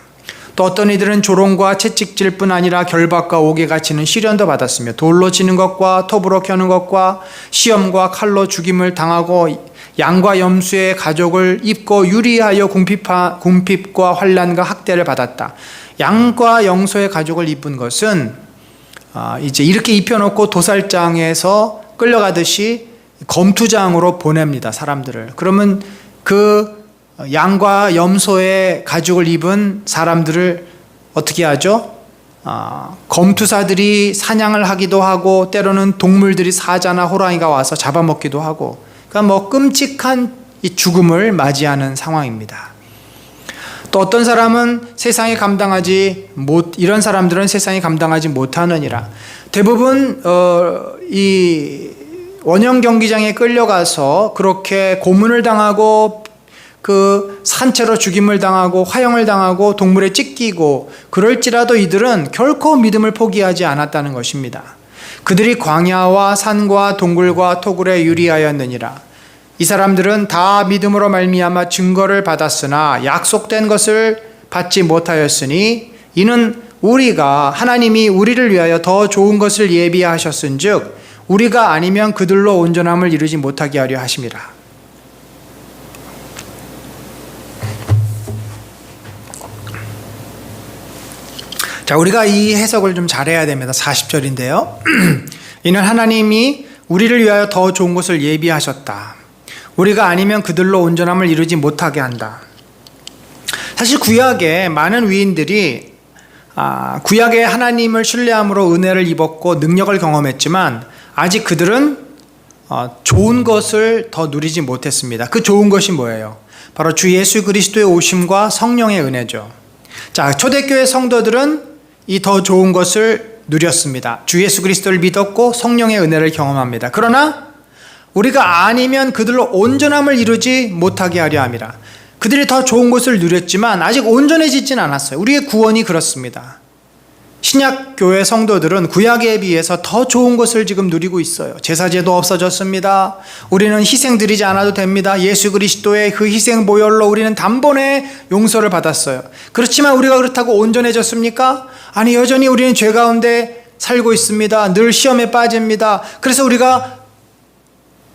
또 어떤 이들은 조롱과 채찍질 뿐 아니라 결박과 옥에 갇히는 시련도 받았으며 돌로 치는 것과 톱으로 켜는 것과 시험과 칼로 죽임을 당하고 양과 염소의 가죽을 입고 유리하여 궁핍과 환난과 학대를 받았다. 양과 염소의 가죽을 입은 것은 이제 이렇게 입혀놓고 도살장에서 끌려가듯이 검투장으로 보냅니다, 사람들을. 그러면 그 양과 염소의 가죽을 입은 사람들을 어떻게 하죠? 검투사들이 사냥을 하기도 하고 때로는 동물들이 사자나 호랑이가 와서 잡아먹기도 하고, 그러니까 끔찍한 이 죽음을 맞이하는 상황입니다. 또 어떤 사람은 이런 사람들은 세상이 감당하지 못하느니라. 대부분 이 원형 경기장에 끌려가서 그렇게 고문을 당하고 그 산채로 죽임을 당하고 화형을 당하고 동물에 찢기고 그럴지라도 이들은 결코 믿음을 포기하지 않았다는 것입니다. 그들이 광야와 산과 동굴과 토굴에 유리하였느니라. 이 사람들은 다 믿음으로 말미암아 증거를 받았으나 약속된 것을 받지 못하였으니 이는 우리가 하나님이 우리를 위하여 더 좋은 것을 예비하셨은즉 우리가 아니면 그들로 온전함을 이루지 못하게 하려 하심이라. 자, 우리가 이 해석을 좀 잘해야 됩니다. 40절인데요. 이는 하나님이 우리를 위하여 더 좋은 것을 예비하셨다. 우리가 아니면 그들로 온전함을 이루지 못하게 한다. 사실 구약에 많은 위인들이 구약의 하나님을 신뢰함으로 은혜를 입었고 능력을 경험했지만 아직 그들은 좋은 것을 더 누리지 못했습니다. 그 좋은 것이 뭐예요? 바로 주 예수 그리스도의 오심과 성령의 은혜죠. 자, 초대교회 성도들은 이 더 좋은 것을 누렸습니다. 주 예수 그리스도를 믿었고 성령의 은혜를 경험합니다. 그러나 우리가 아니면 그들로 온전함을 이루지 못하게 하려 함이라. 그들이 더 좋은 것을 누렸지만 아직 온전해지진 않았어요. 우리의 구원이 그렇습니다. 신약 교회 성도들은 구약에 비해서 더 좋은 것을 지금 누리고 있어요. 제사제도 없어졌습니다. 우리는 희생 드리지 않아도 됩니다. 예수 그리스도의 그 희생 보혈로 우리는 단번에 용서를 받았어요. 그렇지만 우리가 그렇다고 온전해졌습니까? 아니, 여전히 우리는 죄 가운데 살고 있습니다. 늘 시험에 빠집니다. 그래서 우리가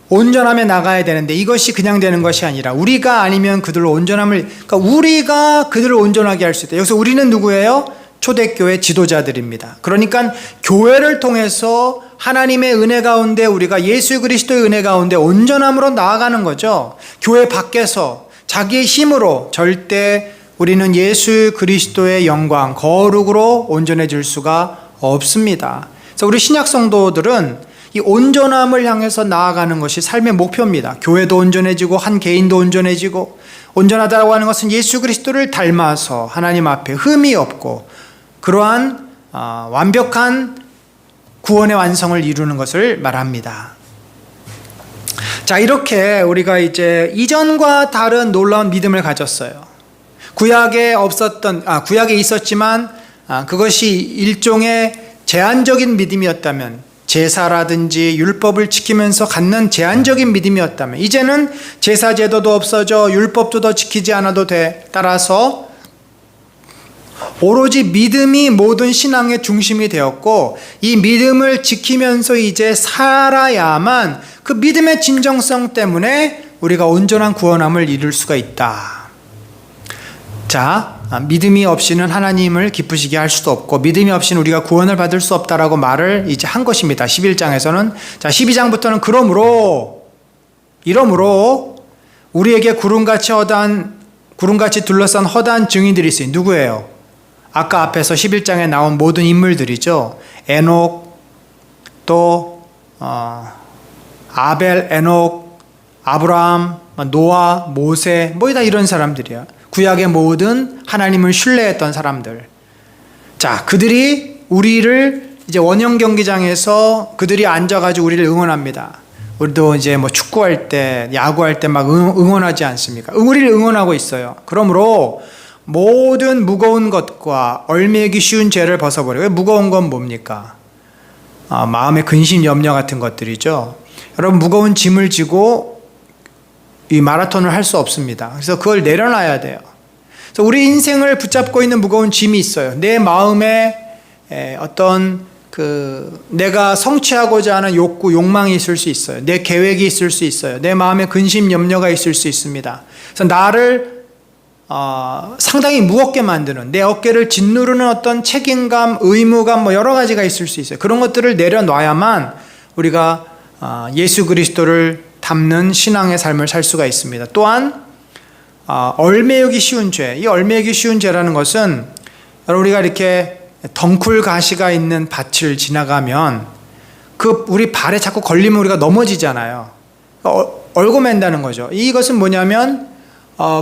온전함에 나가야 되는데 이것이 그냥 되는 것이 아니라 우리가 아니면 그들로 온전함을, 그러니까 우리가 그들을 온전하게 할 수 있다. 여기서 우리는 누구예요? 초대교회 지도자들입니다. 그러니까 교회를 통해서 하나님의 은혜 가운데 우리가 예수 그리스도의 은혜 가운데 온전함으로 나아가는 거죠. 교회 밖에서 자기의 힘으로 절대 우리는 예수 그리스도의 영광, 거룩으로 온전해질 수가 없습니다. 그래서 우리 신약 성도들은 이 온전함을 향해서 나아가는 것이 삶의 목표입니다. 교회도 온전해지고 한 개인도 온전해지고, 온전하다고 하는 것은 예수 그리스도를 닮아서 하나님 앞에 흠이 없고 그러한 완벽한 구원의 완성을 이루는 것을 말합니다. 자, 이렇게 우리가 이제 이전과 다른 놀라운 믿음을 가졌어요. 구약에 있었지만 그것이 일종의 제한적인 믿음이었다면, 제사라든지 율법을 지키면서 갖는 제한적인 믿음이었다면, 이제는 제사 제도도 없어져 율법도 더 지키지 않아도 돼. 따라서 오로지 믿음이 모든 신앙의 중심이 되었고, 이 믿음을 지키면서 이제 살아야만 그 믿음의 진정성 때문에 우리가 온전한 구원함을 이룰 수가 있다. 자, 믿음이 없이는 하나님을 기쁘시게 할 수도 없고 믿음이 없이는 우리가 구원을 받을 수 없다라고 말을 이제 한 것입니다. 11장에서는. 자, 12장부터는 이러므로 우리에게 구름같이 둘러싼 허다한 증인들이 있으니, 누구예요? 아까 앞에서 11장에 나온 모든 인물들이죠. 에녹, 또 아벨, 에녹, 아브라함, 노아, 모세, 뭐 다 이런 사람들이야. 구약의 모든 하나님을 신뢰했던 사람들. 자, 그들이 우리를 이제 원형 경기장에서 그들이 앉아가지고 우리를 응원합니다. 우리도 이제 뭐 축구할 때, 야구할 때 막 응원하지 않습니까? 우리를 응원하고 있어요. 그러므로 모든 무거운 것과 얼매기 쉬운 죄를 벗어버려요. 무거운 건 뭡니까? 마음의 근심, 염려 같은 것들이죠. 여러분, 무거운 짐을 지고 이 마라톤을 할 수 없습니다. 그래서 그걸 내려놔야 돼요. 그래서 우리 인생을 붙잡고 있는 무거운 짐이 있어요. 내 마음에 어떤 내가 성취하고자 하는 욕구, 욕망이 있을 수 있어요. 내 계획이 있을 수 있어요. 내 마음에 근심, 염려가 있을 수 있습니다. 그래서 나를 상당히 무겁게 만드는, 내 어깨를 짓누르는 어떤 책임감, 의무감, 뭐 여러 가지가 있을 수 있어요. 그런 것들을 내려놔야만 우리가 예수 그리스도를 담는 신앙의 삶을 살 수가 있습니다. 또한 얼매이기 쉬운 죄, 이 얼매이기 쉬운 죄라는 것은 우리가 이렇게 덩쿨 가시가 있는 밭을 지나가면 우리 발에 자꾸 걸리면 우리가 넘어지잖아요. 얼고 맨다는 거죠. 이것은 뭐냐면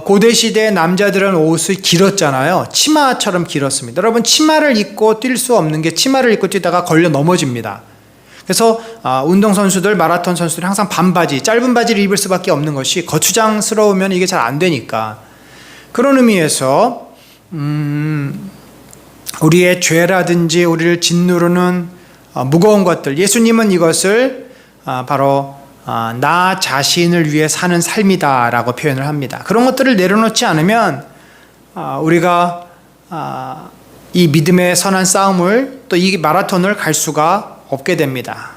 고대시대 남자들은 옷이 길었잖아요. 치마처럼 길었습니다. 여러분, 치마를 입고 뛸 수 없는 게, 치마를 입고 뛰다가 걸려 넘어집니다. 그래서 운동선수들, 마라톤 선수들 항상 반바지, 짧은 바지를 입을 수밖에 없는 것이, 거추장스러우면 이게 잘 안 되니까. 그런 의미에서 우리의 죄라든지 우리를 짓누르는 무거운 것들, 예수님은 이것을 바로 나 자신을 위해 사는 삶이다라고 표현을 합니다. 그런 것들을 내려놓지 않으면 우리가 이 믿음의 선한 싸움을 또 이 마라톤을 갈 수가 없게 됩니다.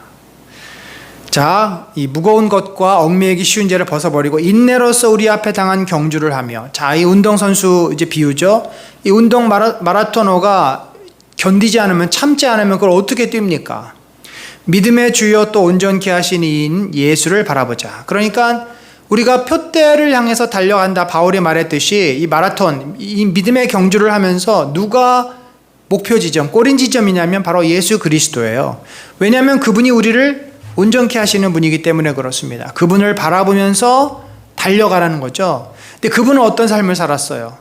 자, 이 무거운 것과 얽매이기 쉬운 죄를 벗어버리고 인내로서 우리 앞에 당한 경주를 하며, 자, 이 운동선수 이제 비유죠. 이 운동 마라토너가 견디지 않으면, 참지 않으면 그걸 어떻게 뜁니까? 믿음의 주요 또 온전케 하신 이인 예수를 바라보자. 그러니까 우리가 표대를 향해서 달려간다, 바울이 말했듯이 이 마라톤, 이 믿음의 경주를 하면서 누가 목표 지점, 꼬린 지점이냐면 바로 예수 그리스도예요. 왜냐하면 그분이 우리를 온전케 하시는 분이기 때문에 그렇습니다. 그분을 바라보면서 달려가라는 거죠. 근데 그분은 어떤 삶을 살았어요?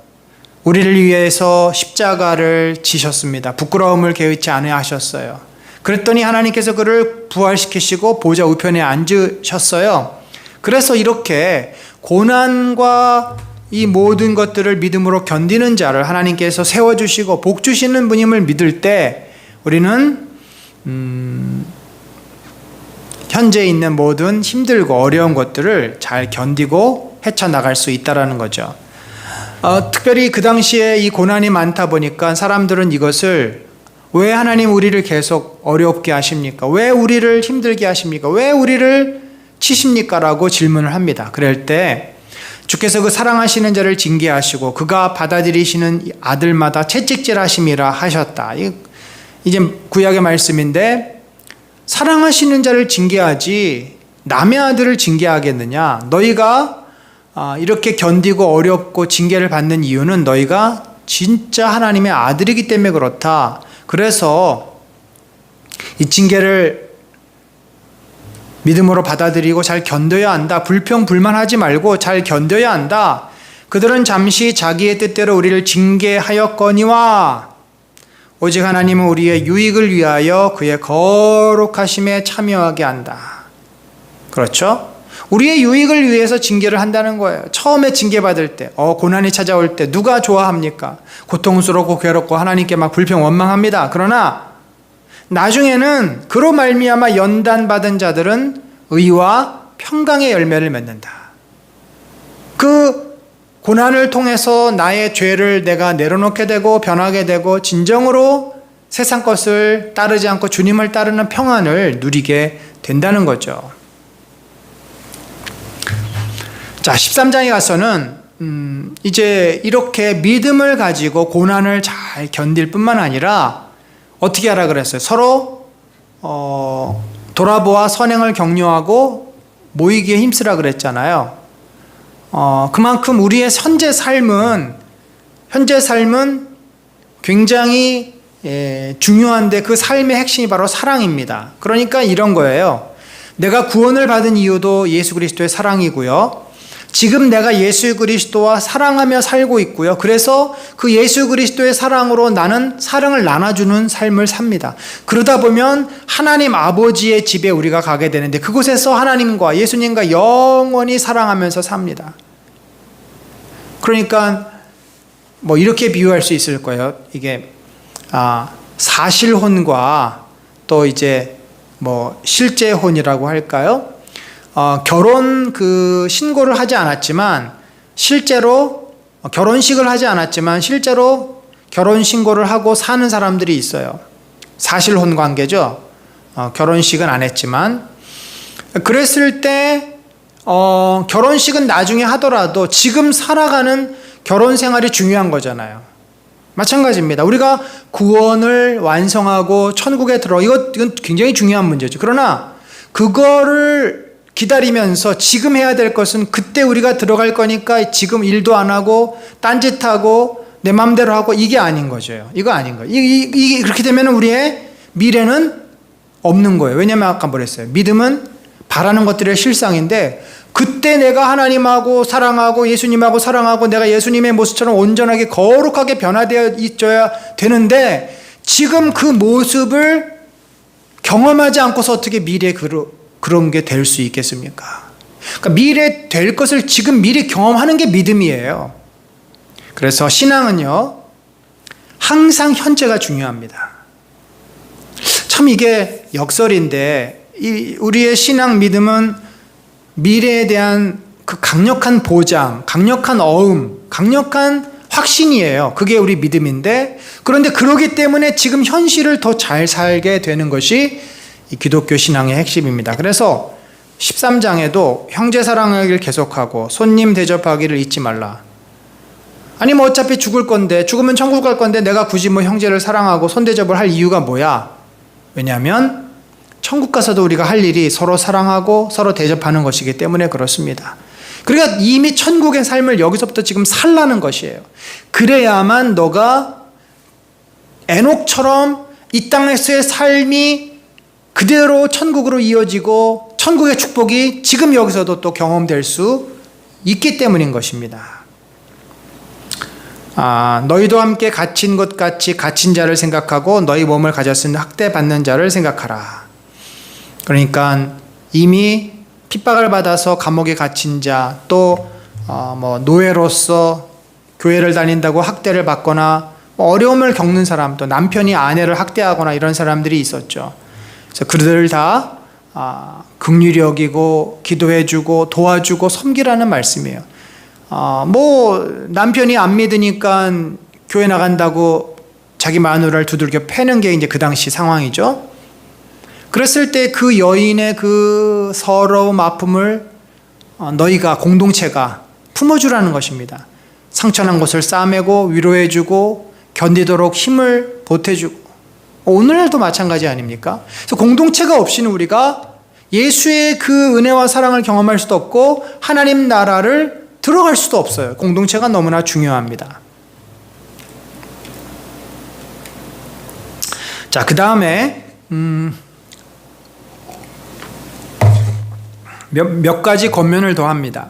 우리를 위해서 십자가를 지셨습니다. 부끄러움을 개의치 않으려 하셨어요. 그랬더니 하나님께서 그를 부활시키시고 보좌 우편에 앉으셨어요. 그래서 이렇게 고난과 이 모든 것들을 믿음으로 견디는 자를 하나님께서 세워주시고 복 주시는 분임을 믿을 때 우리는 현재 있는 모든 힘들고 어려운 것들을 잘 견디고 헤쳐나갈 수 있다는 거죠. 특별히 그 당시에 이 고난이 많다 보니까 사람들은 이것을, 왜 하나님 우리를 계속 어렵게 하십니까? 왜 우리를 힘들게 하십니까? 왜 우리를 치십니까? 라고 질문을 합니다. 그럴 때 주께서 그 사랑하시는 자를 징계하시고 그가 받아들이시는 아들마다 채찍질하심이라 하셨다. 이제 구약의 말씀인데, 사랑하시는 자를 징계하지 남의 아들을 징계하겠느냐? 너희가 이렇게 견디고 어렵고 징계를 받는 이유는 너희가 진짜 하나님의 아들이기 때문에 그렇다. 그래서 이 징계를 믿음으로 받아들이고 잘 견뎌야 한다. 불평불만하지 말고 잘 견뎌야 한다. 그들은 잠시 자기의 뜻대로 우리를 징계하였거니와 오직 하나님은 우리의 유익을 위하여 그의 거룩하심에 참여하게 한다. 그렇죠? 우리의 유익을 위해서 징계를 한다는 거예요. 처음에 징계받을 때, 고난이 찾아올 때 누가 좋아합니까? 고통스럽고 괴롭고 하나님께 막 불평 원망합니다. 그러나 나중에는 그로 말미암아 연단받은 자들은 의와 평강의 열매를 맺는다. 그 고난을 통해서 나의 죄를 내가 내려놓게 되고 변하게 되고 진정으로 세상 것을 따르지 않고 주님을 따르는 평안을 누리게 된다는 거죠. 자, 13장에 가서는 이제 이렇게 믿음을 가지고 고난을 잘 견딜 뿐만 아니라 어떻게 하라 그랬어요? 서로 돌아보아 선행을 격려하고 모이기에 힘쓰라 그랬잖아요. 그만큼 우리의 현재 삶은 굉장히 중요한데 그 삶의 핵심이 바로 사랑입니다. 그러니까 이런 거예요. 내가 구원을 받은 이유도 예수 그리스도의 사랑이고요. 지금 내가 예수 그리스도와 사랑하며 살고 있고요. 그래서 그 예수 그리스도의 사랑으로 나는 사랑을 나눠주는 삶을 삽니다. 그러다 보면 하나님 아버지의 집에 우리가 가게 되는데 그곳에서 하나님과 예수님과 영원히 사랑하면서 삽니다. 그러니까 뭐 이렇게 비유할 수 있을 거예요. 이게 사실혼과 또 이제 뭐 실제혼이라고 할까요? 결혼 신고를 하지 않았지만 실제로 결혼식을 하지 않았지만 실제로 결혼 신고를 하고 사는 사람들이 있어요. 사실혼 관계죠. 결혼식은 안 했지만 그랬을 때 결혼식은 나중에 하더라도 지금 살아가는 결혼 생활이 중요한 거잖아요. 마찬가지입니다. 우리가 구원을 완성하고 천국에 이건 굉장히 중요한 문제죠. 그러나 그거를 기다리면서 지금 해야 될 것은 그때 우리가 들어갈 거니까 지금 일도 안 하고 딴짓하고 내 마음대로 하고 이게 아닌 거죠. 이거 아닌 거예요. 이게 그렇게 되면 우리의 미래는 없는 거예요. 왜냐하면 아까 뭐랬어요? 믿음은 바라는 것들의 실상인데 그때 내가 하나님하고 사랑하고 예수님하고 사랑하고 내가 예수님의 모습처럼 온전하게 거룩하게 변화되어 있어야 되는데 지금 그 모습을 경험하지 않고서 어떻게 미래에 그런 게 될 수 있겠습니까? 그러니까 미래 될 것을 지금 미리 경험하는 게 믿음이에요. 그래서 신앙은요, 항상 현재가 중요합니다. 참 이게 역설인데 우리의 신앙 믿음은 미래에 대한 그 강력한 보장, 강력한 어음, 강력한 확신이에요. 그게 우리 믿음인데, 그런데 그러기 때문에 지금 현실을 더 잘 살게 되는 것이 이 기독교 신앙의 핵심입니다. 그래서 13장에도 형제 사랑하기를 계속하고 손님 대접하기를 잊지 말라. 아니 뭐 어차피 죽을 건데, 죽으면 천국 갈 건데 내가 굳이 뭐 형제를 사랑하고 손 대접을 할 이유가 뭐야? 왜냐하면 천국 가서도 우리가 할 일이 서로 사랑하고 서로 대접하는 것이기 때문에 그렇습니다. 그러니까 이미 천국의 삶을 여기서부터 지금 살라는 것이에요. 그래야만 너가 에녹처럼 이 땅에서의 삶이 그대로 천국으로 이어지고 천국의 축복이 지금 여기서도 또 경험될 수 있기 때문인 것입니다. 너희도 함께 갇힌 것 같이 갇힌 자를 생각하고 너희 몸을 가졌으니 학대받는 자를 생각하라. 그러니까 이미 핍박을 받아서 감옥에 갇힌 자, 또 노예로서 교회를 다닌다고 학대를 받거나 어려움을 겪는 사람, 또 남편이 아내를 학대하거나 이런 사람들이 있었죠. 그래서 그들을 다 긍휼히 여기고 기도해주고 도와주고 섬기라는 말씀이에요. 남편이 안 믿으니까 교회 나간다고 자기 마누라를 두들겨 패는 게 이제 그 당시 상황이죠. 그랬을 때 그 여인의 그 서러움, 아픔을 너희가 공동체가 품어주라는 것입니다. 상처난 곳을 싸매고 위로해주고 견디도록 힘을 보태주고, 오늘날도 마찬가지 아닙니까? 그래서 공동체가 없이는 우리가 예수의 그 은혜와 사랑을 경험할 수도 없고 하나님 나라를 들어갈 수도 없어요. 공동체가 너무나 중요합니다. 자, 그 다음에 몇 가지 권면을 더합니다.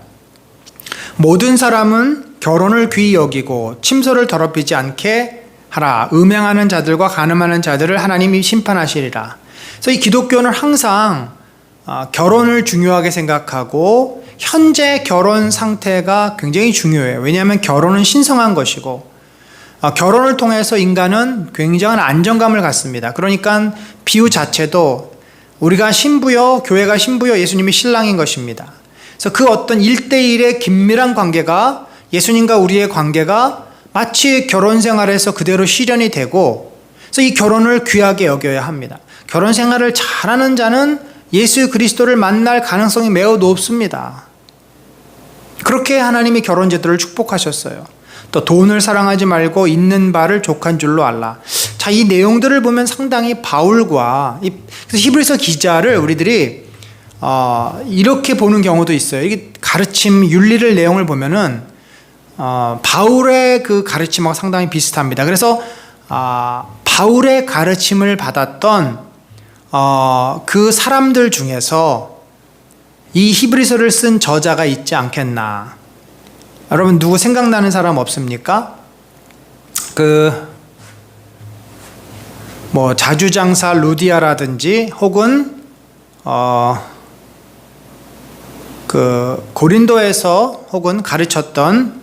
모든 사람은 결혼을 귀히 여기고 침소를 더럽히지 않게 하라. 음행하는 자들과 간음하는 자들을 하나님이 심판하시리라. 그래서 이 기독교는 항상 결혼을 중요하게 생각하고 현재 결혼 상태가 굉장히 중요해요. 왜냐하면 결혼은 신성한 것이고 결혼을 통해서 인간은 굉장한 안정감을 갖습니다. 그러니까 비유 자체도 우리가 신부여, 교회가 신부여, 예수님이 신랑인 것입니다. 그래서 그 어떤 1대1의 긴밀한 관계가, 예수님과 우리의 관계가 마치 결혼 생활에서 그대로 실현이 되고, 그래서 이 결혼을 귀하게 여겨야 합니다. 결혼 생활을 잘하는 자는 예수 그리스도를 만날 가능성이 매우 높습니다. 그렇게 하나님이 결혼 제도를 축복하셨어요. 또 돈을 사랑하지 말고 있는 바를 족한 줄로 알라. 자, 이 내용들을 보면 상당히 바울과 그래서 히브리서 기자를 우리들이 이렇게 보는 경우도 있어요. 이게 가르침 윤리를 내용을 보면은 바울의 그 가르침하고 상당히 비슷합니다. 그래서 바울의 가르침을 받았던 그 사람들 중에서 이 히브리서를 쓴 저자가 있지 않겠나. 여러분 누구 생각나는 사람 없습니까? 자주장사 루디아라든지 혹은 고린도에서 혹은 가르쳤던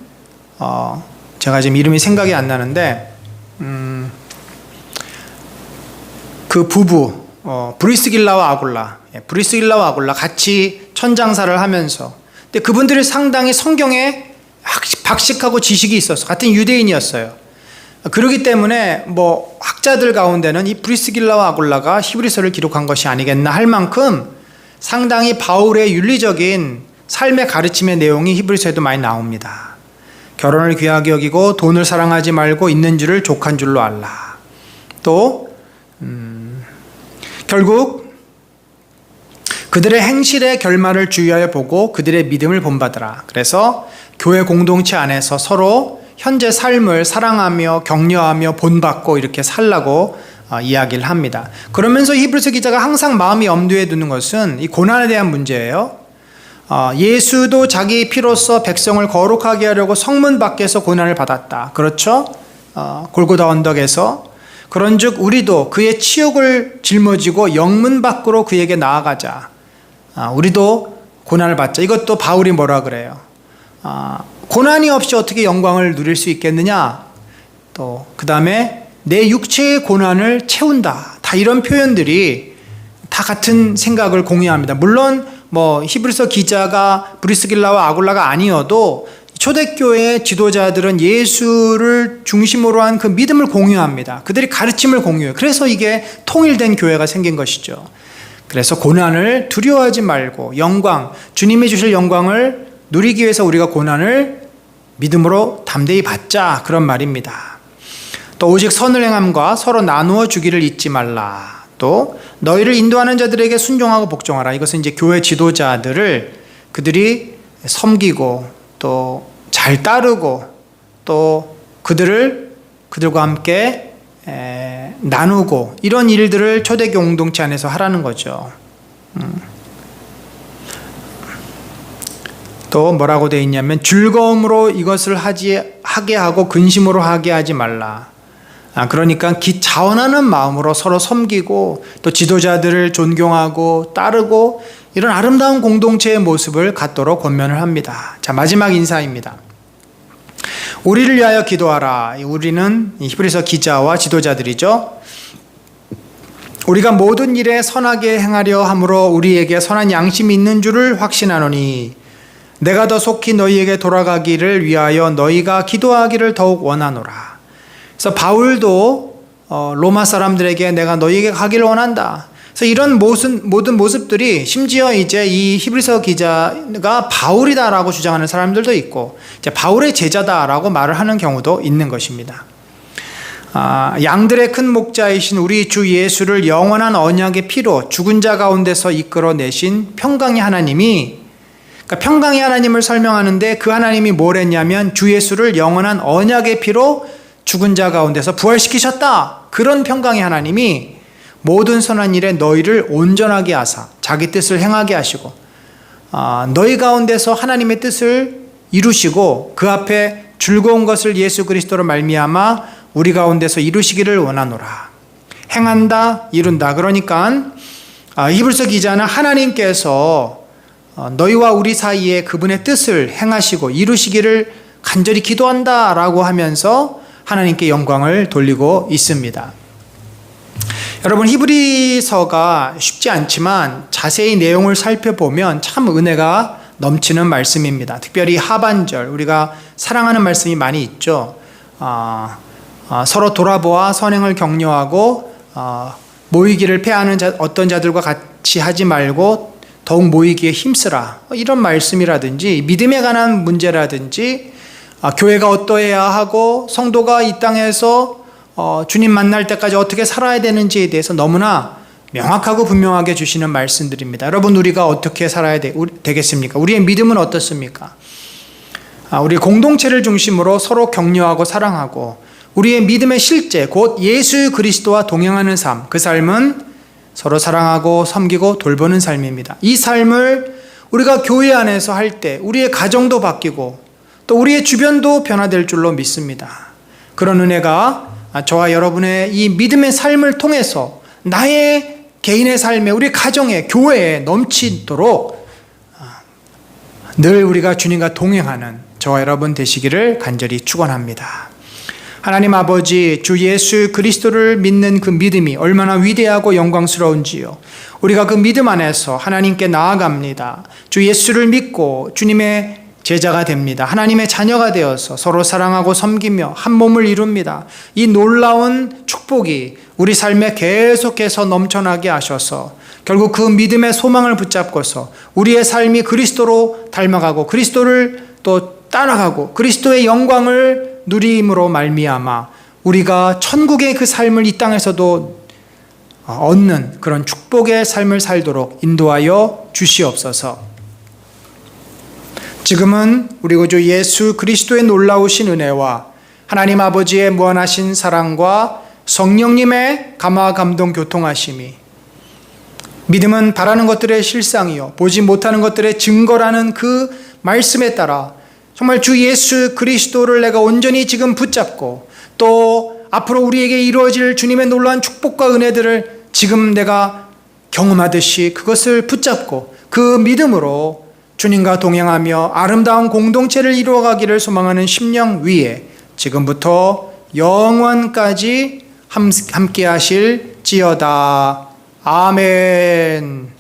제가 지금 이름이 생각이 안 나는데 그 부부 브리스길라와 아굴라 같이 천장사를 하면서, 근데 그분들이 상당히 성경에 박식하고 지식이 있었어. 같은 유대인이었어요. 그렇기 때문에 학자들 가운데는 이 브리스길라와 아굴라가 히브리서를 기록한 것이 아니겠나 할 만큼 상당히 바울의 윤리적인 삶의 가르침의 내용이 히브리서에도 많이 나옵니다. 결혼을 귀하게 여기고 돈을 사랑하지 말고 있는 줄을 족한 줄로 알라. 또 결국 그들의 행실의 결말을 주의하여 보고 그들의 믿음을 본받으라. 그래서 교회 공동체 안에서 서로 현재 삶을 사랑하며 격려하며 본받고 이렇게 살라고 이야기를 합니다. 그러면서 히브리서 기자가 항상 마음이 염두에 두는 것은 이 고난에 대한 문제예요. 예수도 자기 피로써 백성을 거룩하게 하려고 성문 밖에서 고난을 받았다. 그렇죠? 골고다 언덕에서. 그런즉 우리도 그의 치욕을 짊어지고 영문 밖으로 그에게 나아가자. 우리도 고난을 받자. 이것도 바울이 뭐라 그래요? 고난이 없이 어떻게 영광을 누릴 수 있겠느냐? 또 그 다음에 내 육체의 고난을 채운다. 다 이런 표현들이 다 같은 생각을 공유합니다. 물론 뭐 히브리서 기자가 브리스길라와 아굴라가 아니어도 초대교회 지도자들은 예수를 중심으로 한 그 믿음을 공유합니다. 그들이 가르침을 공유해요. 그래서 이게 통일된 교회가 생긴 것이죠. 그래서 고난을 두려워하지 말고 영광, 주님이 주실 영광을 누리기 위해서 우리가 고난을 믿음으로 담대히 받자, 그런 말입니다. 또 오직 선을 행함과 서로 나누어 주기를 잊지 말라. 또 너희를 인도하는 자들에게 순종하고 복종하라. 이것은 이제 교회 지도자들을 그들이 섬기고 또 잘 따르고 또 그들과 함께 나누고 이런 일들을 초대교회 공동체 안에서 하라는 거죠. 또 뭐라고 되어 있냐면 즐거움으로 이것을 하게 하고 근심으로 하게 하지 말라. 그러니까 자원하는 마음으로 서로 섬기고 또 지도자들을 존경하고 따르고 이런 아름다운 공동체의 모습을 갖도록 권면을 합니다. 자, 마지막 인사입니다. 우리를 위하여 기도하라. 우리는 히브리서 기자와 지도자들이죠. 우리가 모든 일에 선하게 행하려 함으로 우리에게 선한 양심이 있는 줄을 확신하노니 내가 더 속히 너희에게 돌아가기를 위하여 너희가 기도하기를 더욱 원하노라. 그래서 바울도 로마 사람들에게 내가 너희에게 가기를 원한다. 그래서 이런 모든 모습들이 심지어 이제 이 히브리서 기자가 바울이다라고 주장하는 사람들도 있고 이제 바울의 제자다라고 말을 하는 경우도 있는 것입니다. 양들의 큰 목자이신 우리 주 예수를 영원한 언약의 피로 죽은 자 가운데서 이끌어내신 평강의 하나님이, 그러니까 평강의 하나님을 설명하는데 그 하나님이 뭘 했냐면 주 예수를 영원한 언약의 피로 죽은 자 가운데서 부활시키셨다. 그런 평강의 하나님이 모든 선한 일에 너희를 온전하게 하사 자기 뜻을 행하게 하시고 너희 가운데서 하나님의 뜻을 이루시고 그 앞에 즐거운 것을 예수 그리스도로 말미암아 우리 가운데서 이루시기를 원하노라. 행한다, 이룬다. 그러니까 히브리서 기자는 하나님께서 너희와 우리 사이에 그분의 뜻을 행하시고 이루시기를 간절히 기도한다라고 하면서 하나님께 영광을 돌리고 있습니다. 여러분, 히브리서가 쉽지 않지만 자세히 내용을 살펴보면 참 은혜가 넘치는 말씀입니다. 특별히 하반절, 우리가 사랑하는 말씀이 많이 있죠. 서로 돌아보아 선행을 격려하고 모이기를 패하는 어떤 자들과 같이 하지 말고 더욱 모이기에 힘쓰라. 이런 말씀이라든지 믿음에 관한 문제라든지 교회가 어떠해야 하고 성도가 이 땅에서 주님 만날 때까지 어떻게 살아야 되는지에 대해서 너무나 명확하고 분명하게 주시는 말씀들입니다. 여러분, 우리가 어떻게 살아야 되겠습니까? 우리의 믿음은 어떻습니까? 우리 공동체를 중심으로 서로 격려하고 사랑하고 우리의 믿음의 실제 곧 예수 그리스도와 동행하는 삶, 그 삶은 서로 사랑하고 섬기고 돌보는 삶입니다. 이 삶을 우리가 교회 안에서 할 때 우리의 가정도 바뀌고 또 우리의 주변도 변화될 줄로 믿습니다. 그런 은혜가 저와 여러분의 이 믿음의 삶을 통해서 나의 개인의 삶에, 우리 가정에, 교회에 넘치도록 늘 우리가 주님과 동행하는 저와 여러분 되시기를 간절히 축원합니다. 하나님 아버지, 주 예수 그리스도를 믿는 그 믿음이 얼마나 위대하고 영광스러운지요. 우리가 그 믿음 안에서 하나님께 나아갑니다. 주 예수를 믿고 주님의 제자가 됩니다. 하나님의 자녀가 되어서 서로 사랑하고 섬기며 한 몸을 이룹니다. 이 놀라운 축복이 우리 삶에 계속해서 넘쳐나게 하셔서 결국 그 믿음의 소망을 붙잡고서 우리의 삶이 그리스도로 닮아가고 그리스도를 또 따라가고 그리스도의 영광을 누림으로 말미암아 우리가 천국의 그 삶을 이 땅에서도 얻는 그런 축복의 삶을 살도록 인도하여 주시옵소서. 지금은 우리 구주 예수 그리스도의 놀라우신 은혜와 하나님 아버지의 무한하신 사랑과 성령님의 감화 감동 교통하심이, 믿음은 바라는 것들의 실상이요 보지 못하는 것들의 증거라는 그 말씀에 따라 정말 주 예수 그리스도를 내가 온전히 지금 붙잡고 또 앞으로 우리에게 이루어질 주님의 놀라운 축복과 은혜들을 지금 내가 경험하듯이 그것을 붙잡고 그 믿음으로 주님과 동행하며 아름다운 공동체를 이루어가기를 소망하는 심령 위에 지금부터 영원까지 함께 하실지어다. 아멘.